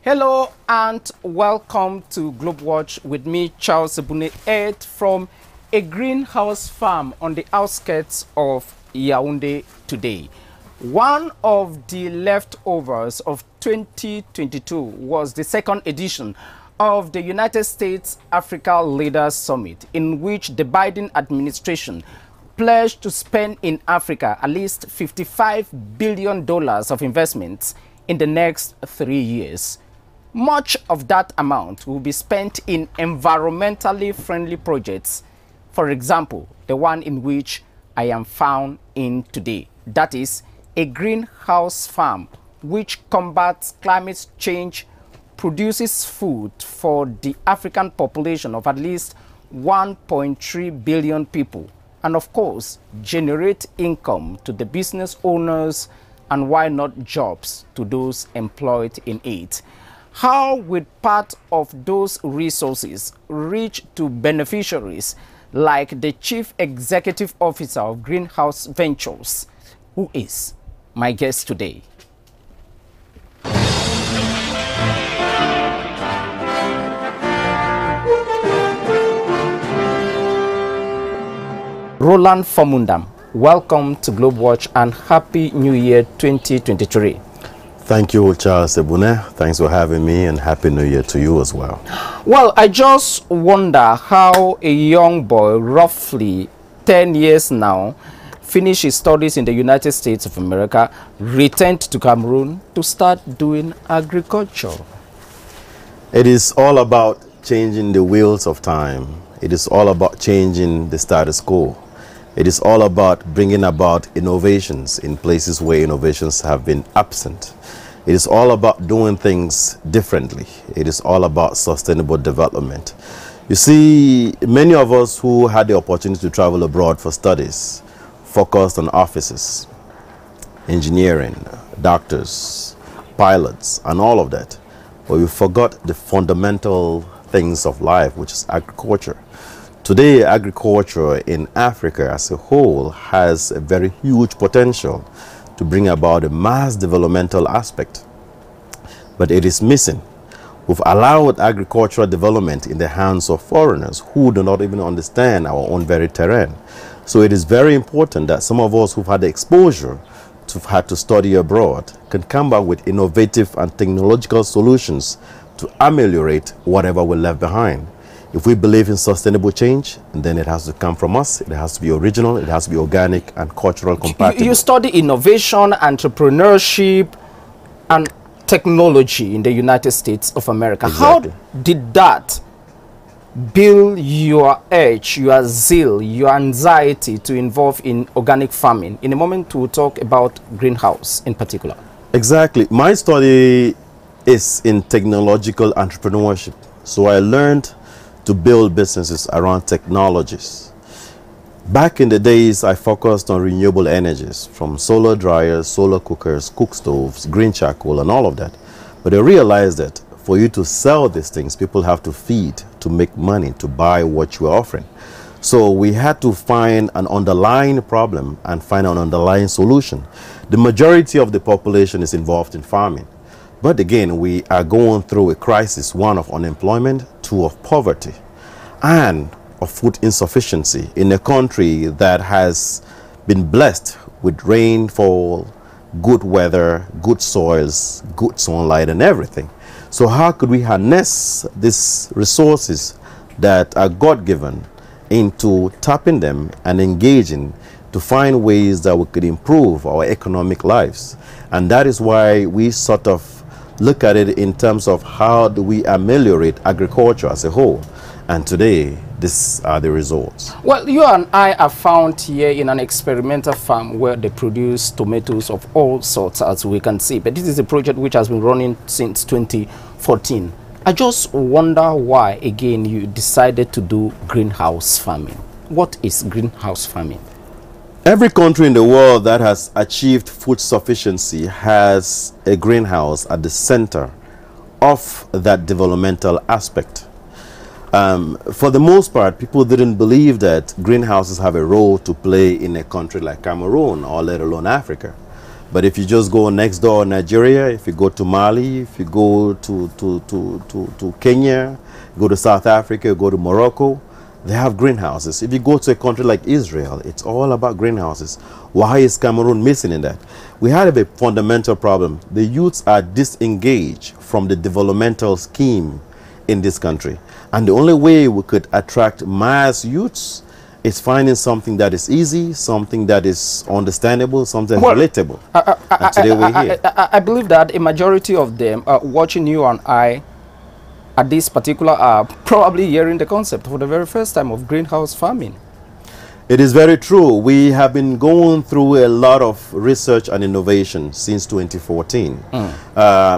Hello and welcome to Globewatch with me, Charles Ebune Ed, from a greenhouse farm on the outskirts of Yaoundé today. One of the leftovers of 2022 was the second edition of the United States Africa Leaders Summit, in which the Biden administration pledged to spend in Africa at least $55 billion of investments in the next 3 years. Much of that amount will be spent in environmentally friendly projects. For example, the one in which I am found in today. That is a greenhouse farm which combats climate change, produces food for the African population of at least 1.3 billion people, and of course, generate income to the business owners and why not jobs to those employed in it. How will part of those resources reach to beneficiaries like the Chief Executive Officer of Greenhouse Ventures, who is my guest today? Roland Fomundam, welcome to Globewatch and Happy New Year 2023. Thank you, Charles Ebune. Thanks for having me, and Happy New Year to you as well. Well, I just wonder how a young boy, roughly 10 years now, finished his studies in the United States of America, returned to Cameroon to start doing agriculture. It is all about changing the wheels of time. It is all about changing the status quo. It is all about bringing about innovations in places where innovations have been absent. It is all about doing things differently. It is all about sustainable development. You see, many of us who had the opportunity to travel abroad for studies focused on offices, engineering, doctors, pilots, and all of that. But we forgot the fundamental things of life, which is agriculture. Today, agriculture in Africa as a whole has a very huge potential to bring about a mass developmental aspect. But it is missing. We've allowed agricultural development in the hands of foreigners who do not even understand our own very terrain. So it is very important that some of us who've had the exposure to had to study abroad can come back with innovative and technological solutions to ameliorate whatever we left behind. If we believe in sustainable change, then it has to come from us. It has to be original, it has to be organic and cultural compatible. You study innovation, entrepreneurship, and technology in the United States of America. Exactly. How did that build your edge, your zeal, your anxiety to involve in organic farming? In a moment, we'll talk about greenhouse in particular. Exactly. My study is in technological entrepreneurship. So I learned to build businesses around technologies. Back in the days, I focused on renewable energies, from solar dryers, solar cookers, cook stoves, green charcoal, and all of that. But I realized that for you to sell these things, people have to feed, to make money, to buy what you are offering. So we had to find an underlying problem and find an underlying solution. The majority of the population is involved in farming. But again, we are going through a crisis, one of unemployment, two of poverty, and of food insufficiency in a country that has been blessed with rainfall, good weather, good soils, good sunlight, and everything. So how could we harness these resources that are God-given into tapping them and engaging to find ways that we could improve our economic lives? And that is why we sort of look at it in terms of how do we ameliorate agriculture as a whole. And today, these are the results. Well, you and I are found here in an experimental farm where they produce tomatoes of all sorts, as we can see. But this is a project which has been running since 2014. I just wonder why, again, you decided to do greenhouse farming. What is greenhouse farming? Every country in the world that has achieved food sufficiency has a greenhouse at the center of that developmental aspect. For the most part, people didn't believe that greenhouses have a role to play in a country like Cameroon, or let alone Africa. But if you just go next door, Nigeria, if you go to Mali, if you go to Kenya, go to South Africa, go to Morocco, they have greenhouses. If you go to a country like Israel, it's all about greenhouses. Why is Cameroon missing in that? We have a fundamental problem. The youths are disengaged from the developmental scheme in this country. And the only way we could attract mass youths is finding something that is easy, something that is understandable, something relatable. And today we're here. I believe that a majority of them watching you and I at this particular are probably hearing the concept for the very first time of greenhouse farming. It is very true. We have been going through a lot of research and innovation since 2014.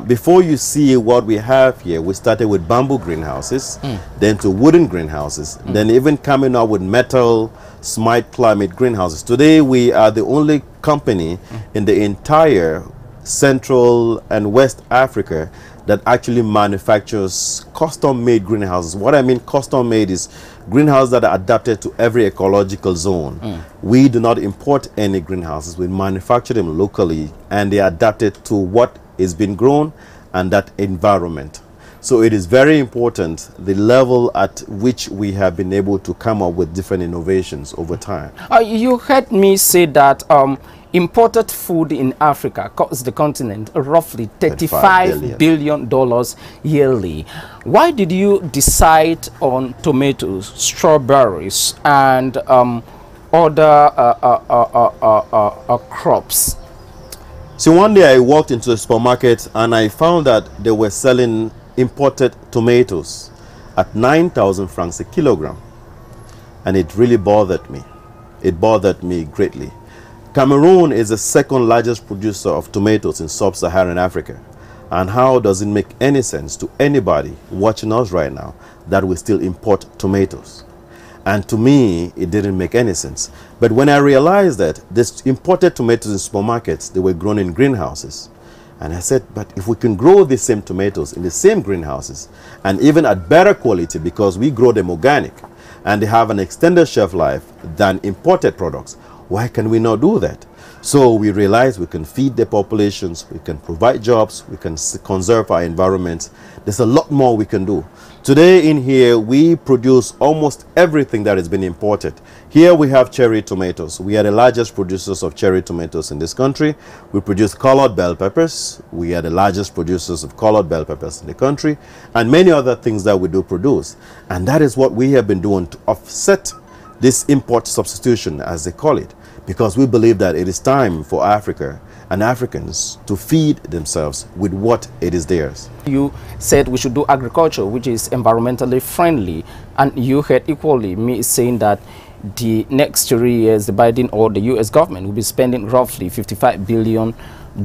Before you see what we have here, we started with bamboo greenhouses, then to wooden greenhouses, then even coming up with metal smart climate greenhouses. Today, we are the only company in the entire Central and West Africa that actually manufactures custom-made greenhouses. What I mean custom-made is greenhouses that are adapted to every ecological zone. We do not import any greenhouses. We manufacture them locally, and they are adapted to what is being grown and that environment. So it is very important the level at which we have been able to come up with different innovations over time. You heard me say that imported food in Africa costs the continent roughly $35 billion yearly. Why did you decide on tomatoes, strawberries, and other crops? So one day I walked into a supermarket and I found that they were selling imported tomatoes at 9,000 francs a kilogram. And it really bothered me. It bothered me greatly. Cameroon is the second largest producer of tomatoes in sub-Saharan Africa. And how does it make any sense to anybody watching us right now that we still import tomatoes? And to me, it didn't make any sense. But when I realized that this imported tomatoes in supermarkets, they were grown in greenhouses. And I said, but if we can grow the same tomatoes in the same greenhouses, and even at better quality because we grow them organic, and they have an extended shelf life than imported products, why can we not do that? So we realized we can feed the populations, we can provide jobs, we can conserve our environments. There's a lot more we can do. Today in here, we produce almost everything that has been imported. Here we have cherry tomatoes. We are the largest producers of cherry tomatoes in this country. We produce colored bell peppers. We are the largest producers of colored bell peppers in the country, and many other things that we do produce. And that is what we have been doing to offset this import substitution, as they call it, because we believe that it is time for Africa and Africans to feed themselves with what it is theirs. You said we should do agriculture which is environmentally friendly, and you heard equally me saying that the next 3 years the Biden or the US government will be spending roughly $55 billion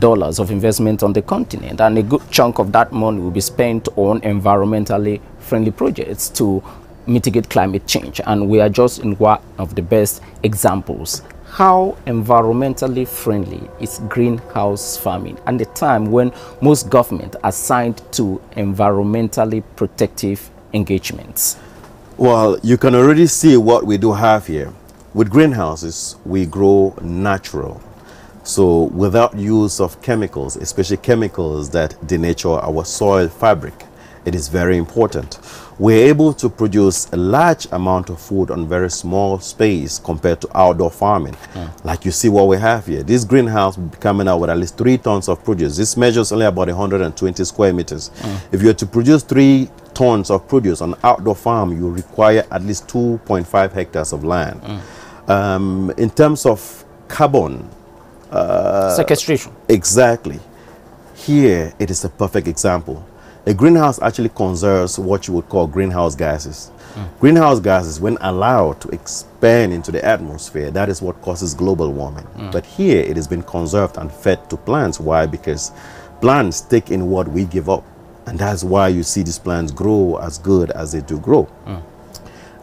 of investment on the continent, and a good chunk of that money will be spent on environmentally friendly projects to mitigate climate change. And we are just in one of the best examples. How environmentally friendly is greenhouse farming at the time when most governments are signed to environmentally protective engagements? Well, you can already see what we do have here. With greenhouses, we grow natural. So without use of chemicals, especially chemicals that denature our soil fabric, it is very important. We're able to produce a large amount of food on very small space compared to outdoor farming. Like you see what we have here. This greenhouse will be coming out with at least 3 tons of produce. This measures only about 120 square meters. If you're to produce 3 tons of produce on an outdoor farm, you require at least 2.5 hectares of land. In terms of carbon sequestration. Exactly. Here, it is a perfect example. A greenhouse actually conserves what you would call greenhouse gases. Greenhouse gases, when allowed to expand into the atmosphere, that is what causes global warming. But here, it has been conserved and fed to plants. Why? Because plants take in what we give up. And that's why you see these plants grow as good as they do grow.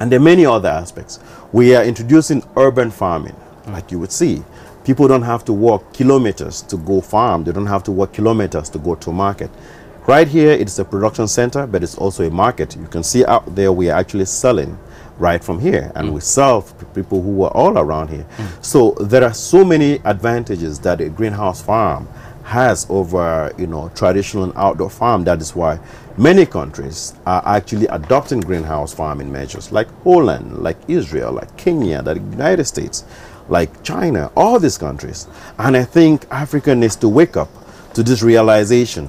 And there are many other aspects. We are introducing urban farming, like you would see. People don't have to walk kilometers to go farm. They don't have to walk kilometers to go to market. Right here, it's a production center, but it's also a market. You can see out there we are actually selling right from here, and we sell to people who are all around here. So there are so many advantages that a greenhouse farm has over, you know, traditional and outdoor farm. That is why many countries are actually adopting greenhouse farming measures, like Roland, like Israel, like Kenya, the United States, like China, all these countries. And I think Africa needs to wake up to this realization,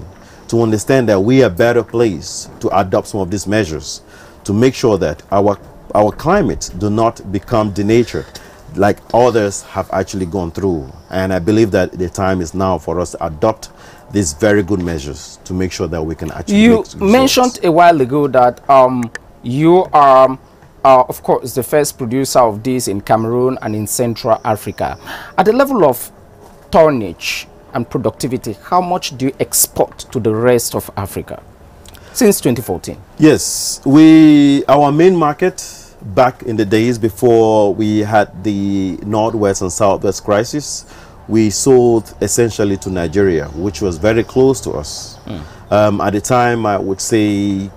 to understand that we are better placed to adopt some of these measures to make sure that our climate do not become denatured like others have actually gone through. And I believe that the time is now for us to adopt these very good measures to make sure that we can actually You mentioned a while ago that you are of course the first producer of this in Cameroon and in Central Africa. At the level of tonnage and productivity, how much do you export to the rest of Africa since 2014? Yes, our main market back in the days before we had the Northwest and Southwest crisis, we sold essentially to Nigeria, which was very close to us. At the time, I would say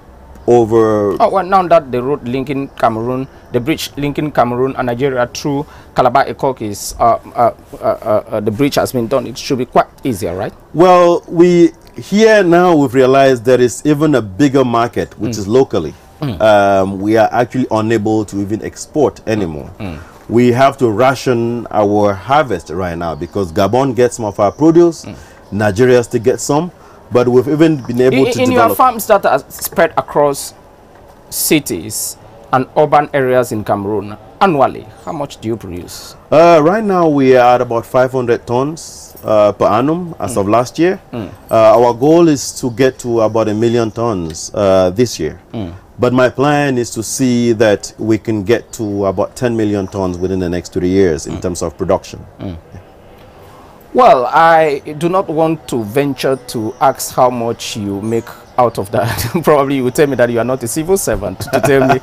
over... Oh, well, now that the road linking Cameroon, the bridge linking Cameroon and Nigeria through Calabar Ekok is, the bridge has been done, it should be quite easier, right? Well, here now we've realized there is even a bigger market, which is locally. We are actually unable to even export anymore. We have to ration our harvest right now because Gabon gets some of our produce, Nigeria still gets some, but we've even been able to develop... In your farms that are spread across cities and urban areas in Cameroon, annually, how much do you produce? Right now we are at about 500 tons per annum as of last year. Our goal is to get to about 1 million tons this year. But my plan is to see that we can get to about 10 million tons within the next 3 years in terms of production. Well, I do not want to venture to ask how much you make out of that. Probably you will tell me that you are not a civil servant to tell me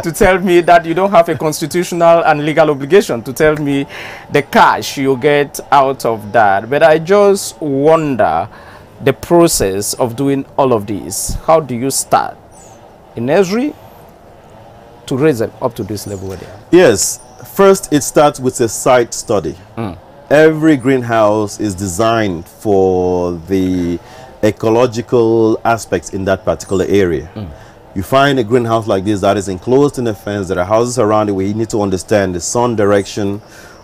to tell me that you don't have a constitutional and legal obligation to tell me the cash you get out of that. But I just wonder the process of doing all of this. How do you start in nursery to raise them up to this level where they are? Yes, first it starts with a site study. Every greenhouse is designed for the ecological aspects in that particular area. You find a greenhouse like this that is enclosed in a fence, there are houses around it where you need to understand the sun direction,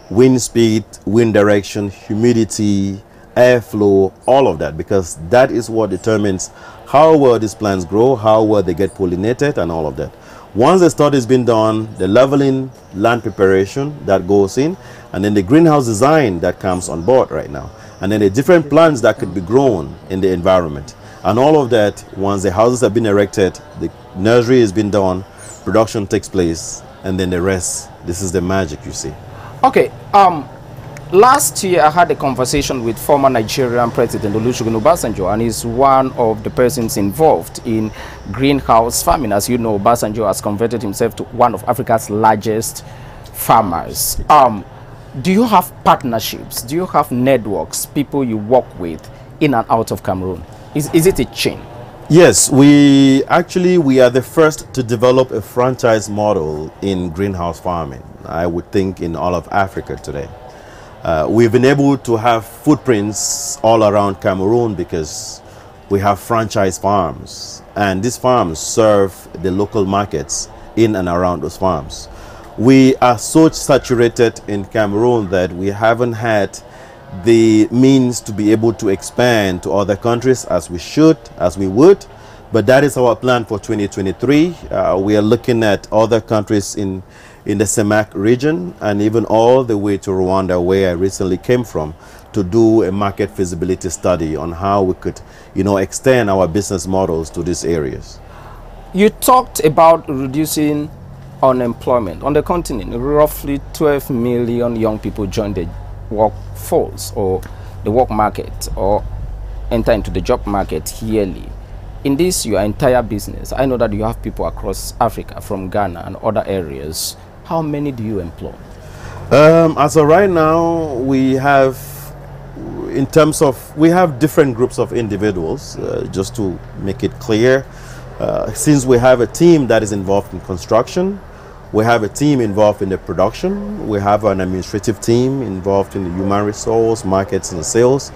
wind speed, wind direction, humidity, airflow, all of that, because that is what determines how well these plants grow, how well they get pollinated, and all of that. Once the study has been done, the leveling, land preparation that goes in, and then the greenhouse design that comes on board right now, and then the different plants that could be grown in the environment, and all of that. Once the houses have been erected, the nursery has been done, production takes place, and then the rest, this is the magic you see. Okay, last year I had a conversation with former Nigerian President Olusegun Obasanjo, and he's one of the persons involved in greenhouse farming. As you know, Obasanjo has converted himself to one of Africa's largest farmers. Do you have partnerships? Do you have networks, people you work with in and out of Cameroon? Is it a chain? Yes, we are the first to develop a franchise model in greenhouse farming, I would think, in all of Africa today. We've been able to have footprints all around Cameroon because we have franchise farms, and these farms serve the local markets in and around those farms. We are so saturated in Cameroon that we haven't had the means to be able to expand to other countries as we would, but that is our plan for 2023. We are looking at other countries in the CEMAC region, and even all the way to Rwanda, where I recently came from, to do a market feasibility study on how we could, extend our business models to these areas. You talked about reducing unemployment. On the continent, roughly 12 million young people join the workforce or the work market or enter into the job market yearly. In this, your entire business, I know that you have people across Africa, from Ghana and other areas. How many do you employ? As of right now, we have different groups of individuals, just to make it clear. Since we have a team that is involved in construction, we have a team involved in the production, we have an administrative team involved in the human resource, markets and sales.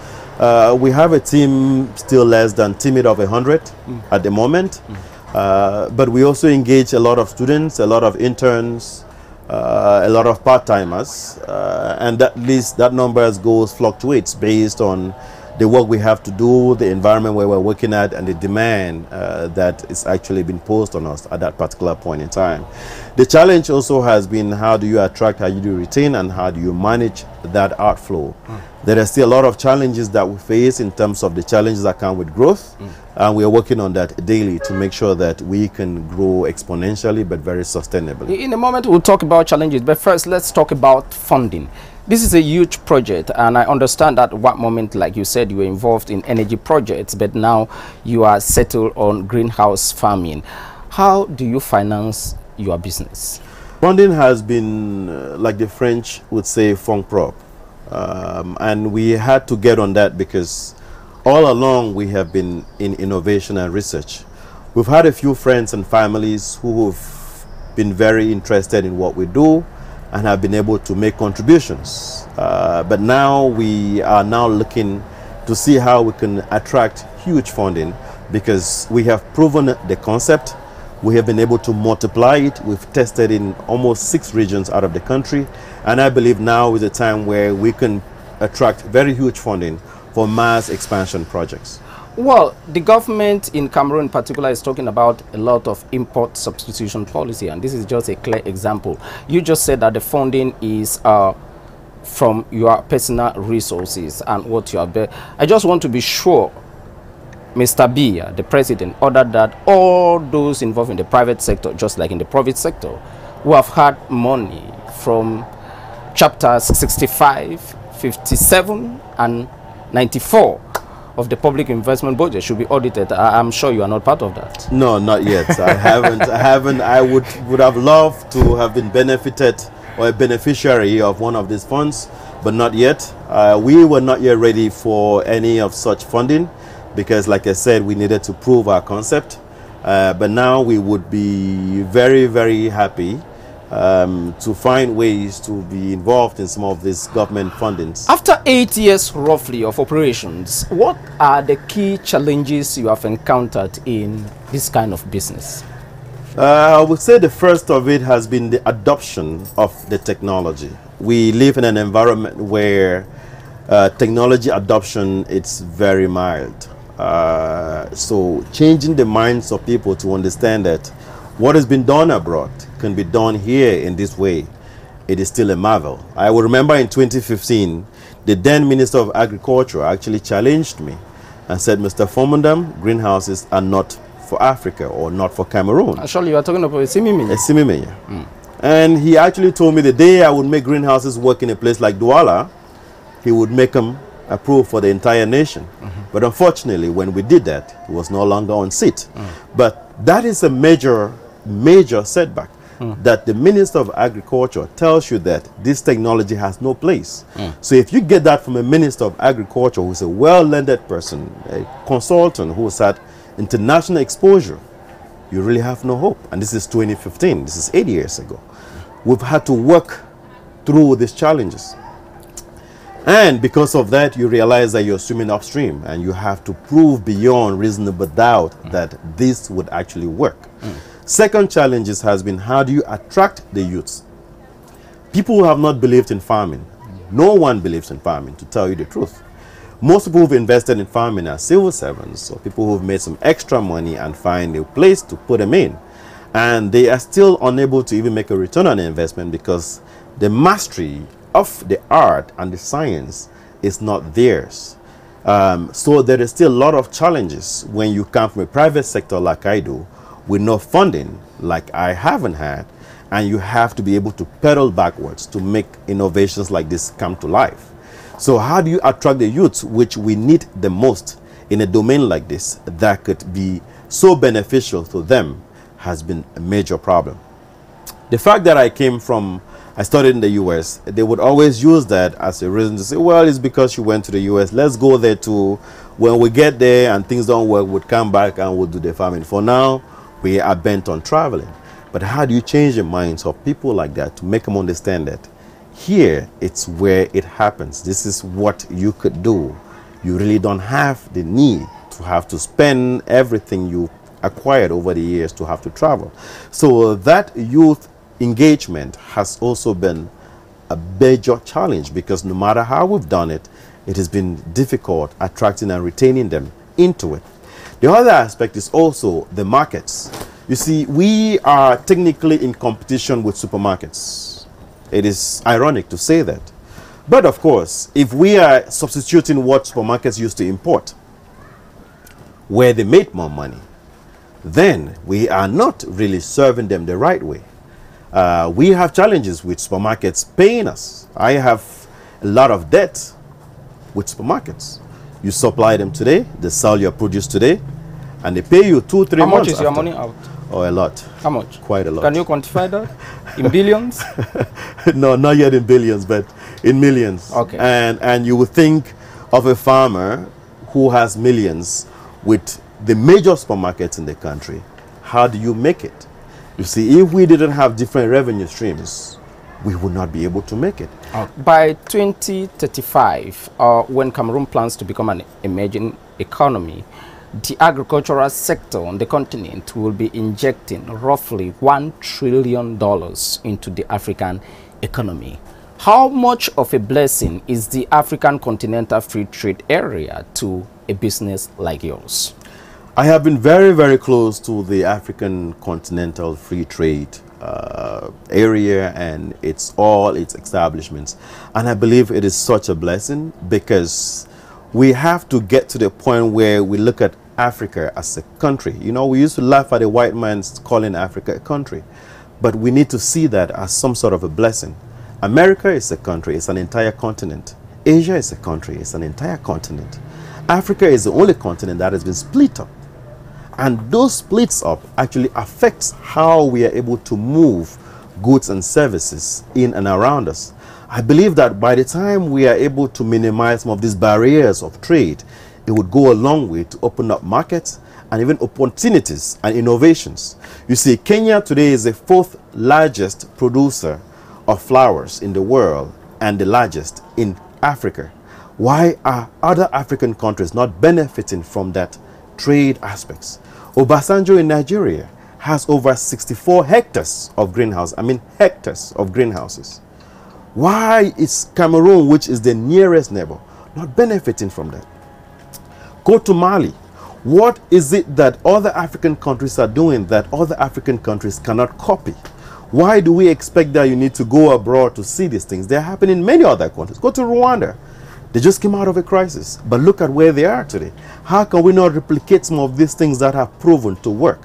We have a team still less than timid of 100 at the moment. But we also engage a lot of students, a lot of interns, a lot of part-timers, and that number fluctuates based on the work we have to do, the environment where we're working at, and the demand that is actually been posed on us at that particular point in time. The challenge also has been, how do you attract, how do you retain, and how do you manage that outflow? There are still a lot of challenges that we face in terms of the challenges that come with growth, and we are working on that daily to make sure that we can grow exponentially but very sustainably. In a moment we'll talk about challenges, but first let's talk about funding. This is a huge project, and I understand that at one moment, like you said, you were involved in energy projects, but now you are settled on greenhouse farming. How do you finance your business? Funding has been, like the French would say, fonds propres. And we had to get on that because all along we have been in innovation and research. We've had a few friends and families who have been very interested in what we do and have been able to make contributions. But now we are now looking to see how we can attract huge funding, because we have proven the concept. We have been able to multiply it. We've tested in almost 6 regions out of the country. And I believe now is a time where we can attract very huge funding for mass expansion projects. Well, the government in Cameroon in particular is talking about a lot of import substitution policy, and this is just a clear example. You just said that the funding is from your personal resources and what you have. I just want to be sure, Mr. B, the president, ordered that all those involved in the private sector, just like in the private sector, who have had money from chapters 65, 57, and 94 of the public investment budget should be audited. I'm sure you are not part of that. No, not yet. I haven't. I would have loved to have been benefited or a beneficiary of one of these funds, but not yet. We were not yet ready for any of such funding because, like I said, we needed to prove our concept. But now we would be very, very happy to find ways to be involved in some of these government fundings. After 8 years roughly of operations, what are the key challenges you have encountered in this kind of business? I would say the first of it has been the adoption of the technology. We live in an environment where technology adoption is very mild. So changing the minds of people to understand that what has been done abroad can be done here in this way, it is still a marvel. I will remember in 2015, the then Minister of Agriculture actually challenged me and said, Mr. Fomundam, greenhouses are not for Africa or not for Cameroon. Actually, you are talking about a Simimenya. And he actually told me the day I would make greenhouses work in a place like Douala, he would make them approved for the entire nation. But unfortunately, when we did that, he was no longer on seat. But that is a major setback, that the Minister of Agriculture tells you that this technology has no place. So if you get that from a Minister of Agriculture who's a well-learned person, a consultant who's had international exposure, you really have no hope. And this is 2015, this is 8 years ago. We've had to work through these challenges. And because of that, you realize that you're swimming upstream and you have to prove beyond reasonable doubt that this would actually work. Second challenges has been, how do you attract the youths? People who have not believed in farming. No one believes in farming, to tell you the truth. Most people who've invested in farming are civil servants or people who've made some extra money and find a place to put them in. And they are still unable to even make a return on investment because the mastery of the art and the science is not theirs. So there is still a lot of challenges when you come from a private sector like I do, with no funding like I haven't had, and you have to be able to pedal backwards to make innovations like this come to life. So how do you attract the youths, which we need the most in a domain like this that could be so beneficial to them, has been a major problem. The fact that I studied in the US, they would always use that as a reason to say, well, it's because you went to the US, let's go there too. When we get there and things don't work, we'll come back and we'll do the farming. For now, We are bent on traveling. But how do you change the minds of people like that to make them understand that here it's where it happens? This is what you could do. You really don't have the need to have to spend everything you acquired over the years to have to travel. So that youth engagement has also been a major challenge, because no matter how we've done it, it has been difficult attracting and retaining them into it. The other aspect is also the markets. You see, we are technically in competition with supermarkets. It is ironic to say that. But of course, if we are substituting what supermarkets used to import, where they made more money, then we are not really serving them the right way. We have challenges with supermarkets paying us. I have a lot of debt with supermarkets. You supply them today, they sell your produce today, and they pay you 2-3 months. How much is your money out? Oh, a lot. How much? Quite a lot. Can you quantify that? In billions? No, not yet in billions, but in millions. Okay. And you would think of a farmer who has millions with the major supermarkets in the country. How do you make it? You see, if we didn't have different revenue streams, we would not be able to make it. By 2035, when Cameroon plans to become an emerging economy, the agricultural sector on the continent will be injecting roughly $1 trillion into the African economy. How much of a blessing is the African Continental Free Trade Area to a business like yours? I have been very, very close to the African Continental Free Trade area and all its establishments. And I believe it is such a blessing, because we have to get to the point where we look at Africa as a country. You know, we used to laugh at the white man's calling Africa a country, but we need to see that as some sort of a blessing. America is a country, it's an entire continent. Asia is a country, it's an entire continent. Africa is the only continent that has been split up. And those splits up actually affects how we are able to move goods and services in and around us. I believe that by the time we are able to minimize some of these barriers of trade, it would go a long way to open up markets and even opportunities and innovations. You see, Kenya today is the 4th largest producer of flowers in the world and the largest in Africa. Why are other African countries not benefiting from that trade aspects? Obasanjo in Nigeria has over 64 hectares of greenhouses. I mean hectares of greenhouses. Why is Cameroon, which is the nearest neighbor, not benefiting from that? Go to Mali. What is it that other African countries are doing that other African countries cannot copy? Why do we expect that you need to go abroad to see these things? They're happening in many other countries. Go to Rwanda. They just came out of a crisis, but look at where they are today. How can we not replicate some of these things that have proven to work?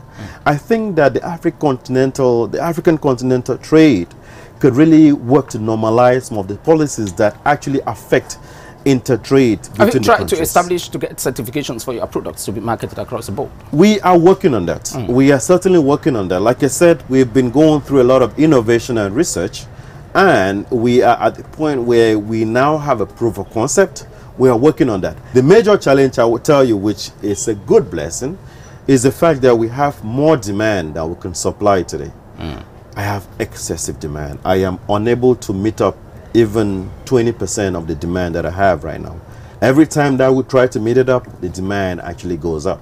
I think that the African continental trade could really work to normalize some of the policies that actually affect intertrade between the countries. Have you tried to establish, to get certifications for your products to be marketed across the board? We are working on that. We are certainly working on that. Like I said, we've been going through a lot of innovation and research, and we are at the point where we now have a proof of concept. We are working on that. The major challenge, I will tell you, which is a good blessing, is the fact that we have more demand than we can supply today. I have excessive demand. I am unable to meet up even 20% of the demand that I have right now. Every time that we try to meet it up, the demand actually goes up.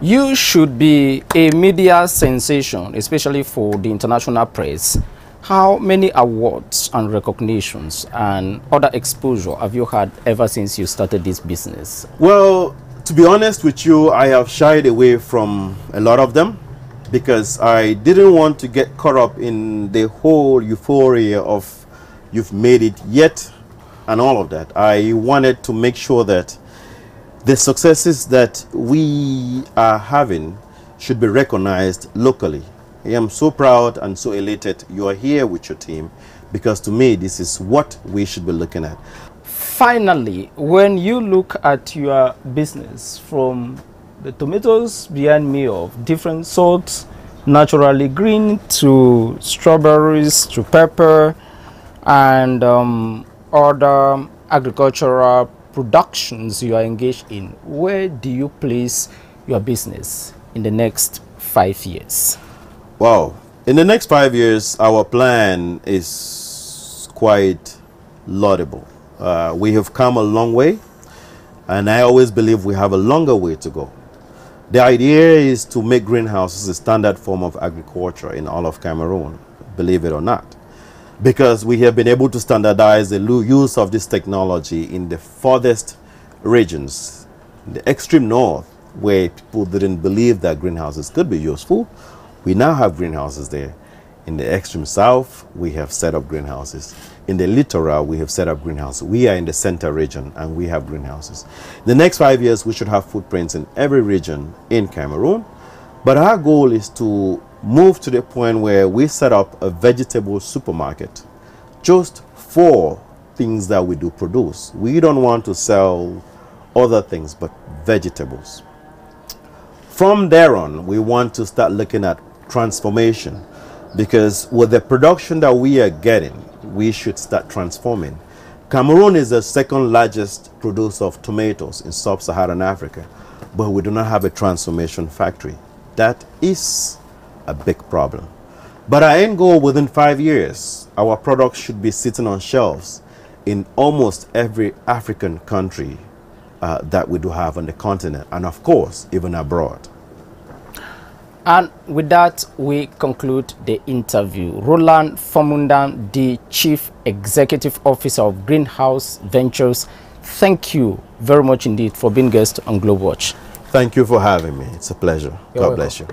You should be a media sensation, especially for the international press. How many awards and recognitions and other exposure have you had ever since you started this business? Well, to be honest with you, I have shied away from a lot of them because I didn't want to get caught up in the whole euphoria of you've made it yet and all of that. I wanted to make sure that the successes that we are having should be recognized locally. I am so proud and so elated you are here with your team, because to me this is what we should be looking at. Finally, when you look at your business, from the tomatoes behind me of different sorts, naturally green, to strawberries, to pepper, and other agricultural productions you are engaged in, where do you place your business in the next 5 years? Wow. In the next 5 years, our plan is quite laudable. We have come a long way, and I always believe we have a longer way to go. The idea is to make greenhouses a standard form of agriculture in all of Cameroon, believe it or not, because we have been able to standardize the use of this technology in the farthest regions, in the extreme north, where people didn't believe that greenhouses could be useful. We now have greenhouses there. In the extreme south, we have set up greenhouses. In the littoral, we have set up greenhouses. We are in the center region, and we have greenhouses. The next 5 years, we should have footprints in every region in Cameroon. But our goal is to move to the point where we set up a vegetable supermarket just for things that we do produce. We don't want to sell other things but vegetables. From there on, we want to start looking at transformation, because with the production that we are getting, we should start transforming. Cameroon is the second largest producer of tomatoes in sub-Saharan Africa, but we do not have a transformation factory. That is a big problem. But our end goal, within 5 years, our products should be sitting on shelves in almost every African country that we do have on the continent, and of course, even abroad. And with that, we conclude the interview. Roland Fomundam, the Chief Executive Officer of Greenhouse Ventures, thank you very much indeed for being guest on Globewatch. Thank you for having me. It's a pleasure. God bless you.